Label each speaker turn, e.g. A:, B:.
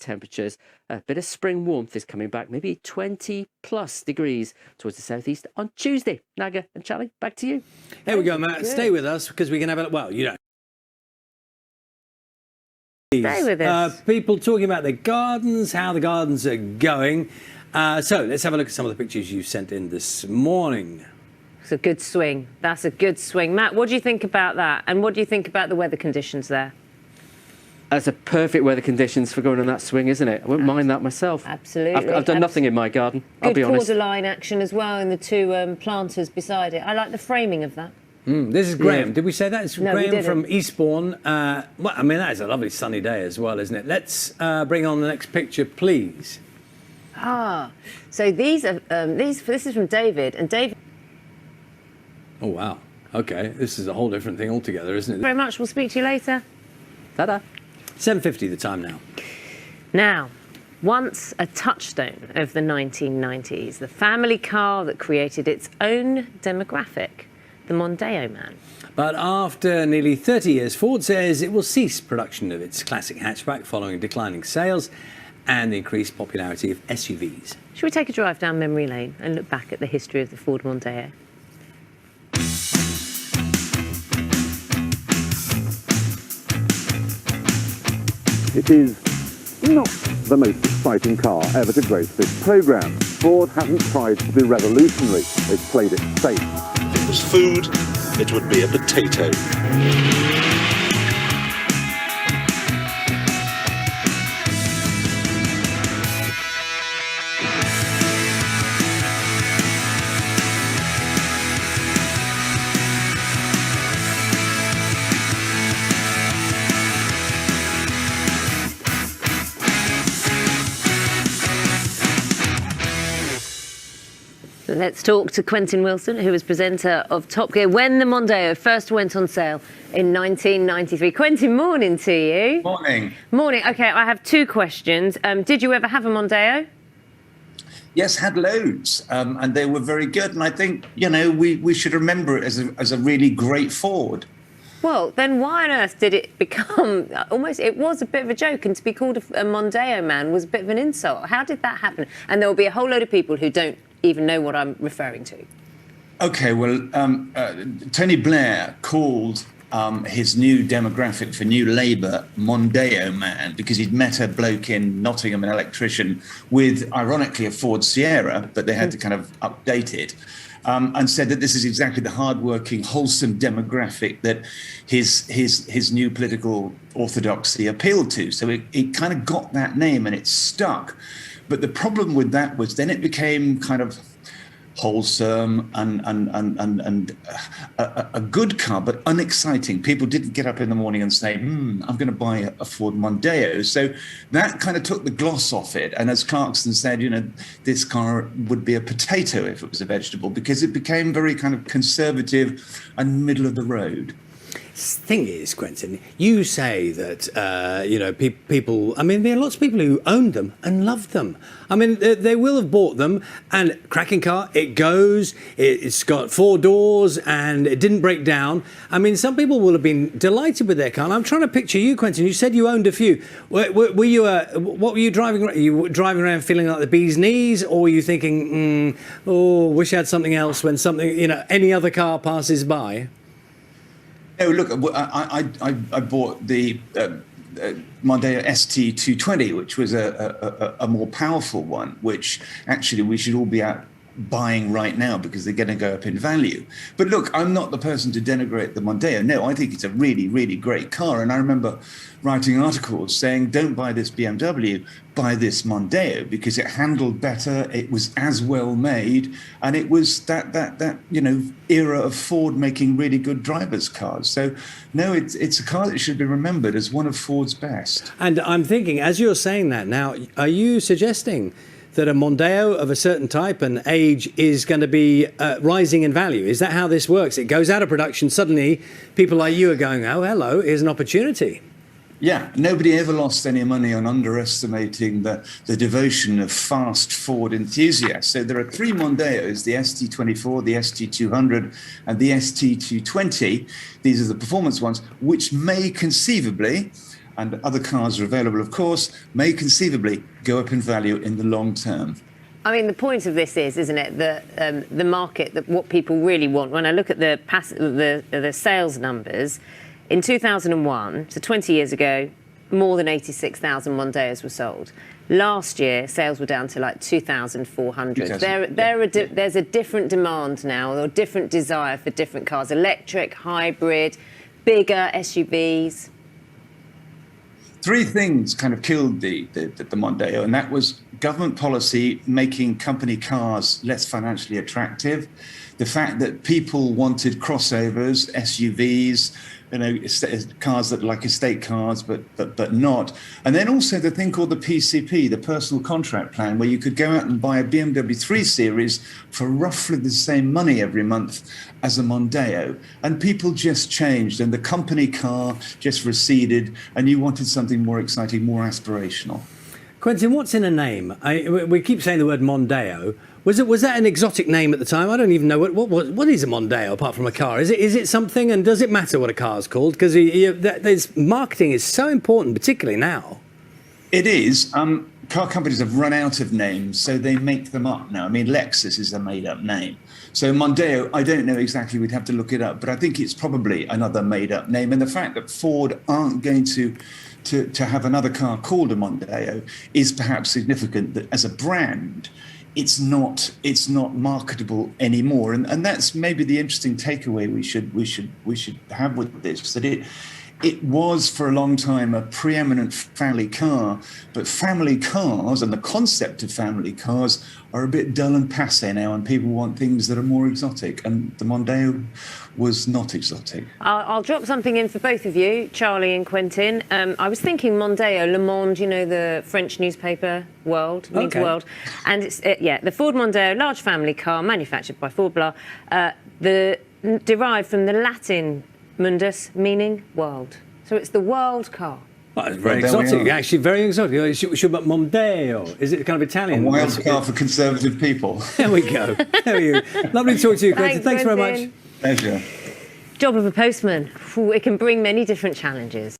A: temperatures. A bit of spring warmth is coming back, maybe 20 plus degrees towards the southeast on Tuesday. Naga and Charlie, back to you.
B: Here we go, Matt. Good. Stay with us because we can have a, well, you know.
C: Stay with us.
B: People talking about their gardens, how the gardens are going. So let's have a look at some of the pictures you sent in this morning.
C: It's a good swing. That's a good swing. Matt, what do you think about that? And what do you think about the weather conditions there?
A: That's a perfect weather conditions for going on that swing, isn't it? I wouldn't mind that myself.
C: Absolutely.
A: I've done nothing in my garden, I'll be honest.
C: Good borderline action as well in the two planters beside it. I like the framing of that.
B: This is Graham. Yeah. Did we say that? It's
C: no,
B: Graham from Eastbourne. Well, I mean, that is a lovely sunny day as well, isn't it? Let's bring on the next picture, please.
C: So these are this is from David, and David.
B: Oh wow. Okay, this is a whole different thing altogether, isn't it?
C: Very much. We'll speak to you later.
A: Ta-da.
B: 7:50 the time now.
C: Now, once a touchstone of the 1990s, the family car that created its own demographic, the Mondeo man.
B: But after nearly 30 years, Ford says it will cease production of its classic hatchback following declining sales and the increased popularity of SUVs.
C: Should we take a drive down memory lane and look back at the history of the Ford Mondeo?
D: It is not the most exciting car ever to grace this programme. Ford hasn't tried to be revolutionary. They've played it safe.
E: If it was food, it would be a potato.
C: Let's talk to Quentin Wilson, who was presenter of Top Gear when the Mondeo first went on sale in 1993. Quentin, morning to you.
F: Morning.
C: Morning. OK, I have two questions. Did you ever have a Mondeo?
F: Yes, had loads, and they were very good. And I think, you know, we should remember it as a really great Ford.
C: Well, then why on earth did it become almost, it was a bit of a joke, and to be called a Mondeo man was a bit of an insult. How did that happen? And there will be a whole load of people who don't even know what I'm referring to.
F: OK, well, Tony Blair called his new demographic for New Labour Mondeo man because he'd met a bloke in Nottingham, an electrician, with, ironically, a Ford Sierra, but they had to kind of update it. And said that this is exactly the hard-working, wholesome demographic that his new political orthodoxy appealed to. So it kind of got that name and it stuck. But the problem with that was then it became kind of wholesome and a good car, but unexciting. People didn't get up in the morning and say, I'm going to buy a Ford Mondeo. So that kind of took the gloss off it. And as Clarkson said, you know, this car would be a potato if it was a vegetable, because it became very kind of conservative and middle of the road.
B: Thing is, Quentin, you say that, you know, people, I mean, there are lots of people who owned them and loved them. I mean, they will have bought them, and cracking car, it goes, it's got 4 doors and it didn't break down. I mean, some people will have been delighted with their car. And I'm trying to picture you, Quentin. You said you owned a few. Were you, what were you driving around? You were driving around feeling like the bee's knees, or were you thinking, oh, wish I had something else when something, you know, any other car passes by?
F: Oh, look, I bought the Mondeo ST220, which was a more powerful one, which actually we should all be out buying right now because they're going to go up in value. But look, I'm not the person to denigrate the Mondeo. No, I think it's a really, really great car. And I remember writing articles saying, don't buy this BMW, buy this Mondeo, because it handled better, it was as well made, and it was that you know, era of Ford making really good drivers' cars. So no, it's a car that should be remembered as one of Ford's best.
B: And I'm thinking, as you're saying that now, are you suggesting that a Mondeo of a certain type and age is going to be rising in value? Is that how this works? It goes out of production, suddenly people like you are going, oh, hello, here's an opportunity.
F: Yeah, nobody ever lost any money on underestimating the devotion of fast Ford enthusiasts. So there are 3 Mondeos, the ST24, the ST200 and the ST220. These are the performance ones, which may conceivably and other cars are available, of course, may conceivably go up in value in the long term.
C: I mean, the point of this is, isn't it, that the market, that what people really want. When I look at the sales numbers, in 2001, so 20 years ago, more than 86,000 Mondeos were sold. Last year, sales were down to like 2,400. There's a different demand now, or a different desire for different cars: electric, hybrid, bigger SUVs.
F: Three things kind of killed the Mondeo, and that was government policy making company cars less financially attractive, the fact that people wanted crossovers, SUVs, cars that are like estate cars, but not. And then also the thing called the PCP, the personal contract plan, where you could go out and buy a BMW 3 Series for roughly the same money every month as a Mondeo. And people just changed, and the company car just receded, and you wanted something more exciting, more aspirational.
B: Quentin, what's in a name? We keep saying the word Mondeo. Was that an exotic name at the time? I don't even know what is a Mondeo apart from a car. Is it something, and does it matter what a car's called? Because marketing is so important, particularly now.
F: It is. Car companies have run out of names, so they make them up now. I mean, Lexus is a made-up name. So Mondeo, I don't know exactly. We'd have to look it up, but I think it's probably another made-up name. And the fact that Ford aren't going to have another car called a Mondeo is perhaps significant. That as a brand, it's not marketable anymore, and that's maybe the interesting takeaway we should have with this, that it was for a long time a preeminent family car, but family cars and the concept of family cars are a bit dull and passé now, and people want things that are more exotic, and the Mondeo was not exotic.
C: I'll drop something in for both of you, Charlie and Quentin. I was thinking Mondeo, Le Monde, the French newspaper, World, means world. And it's, the Ford Mondeo, large family car, manufactured by Ford, derived from the Latin mundus, meaning world. So it's the world car.
B: Well, it's very exotic, actually, very exotic. Mondeo. Is it kind of Italian?
F: A wild car for conservative people.
B: There we go. Lovely to talk to you, Quentin. Thanks very much.
F: Pleasure.
C: Job of a postman. It can bring many different challenges.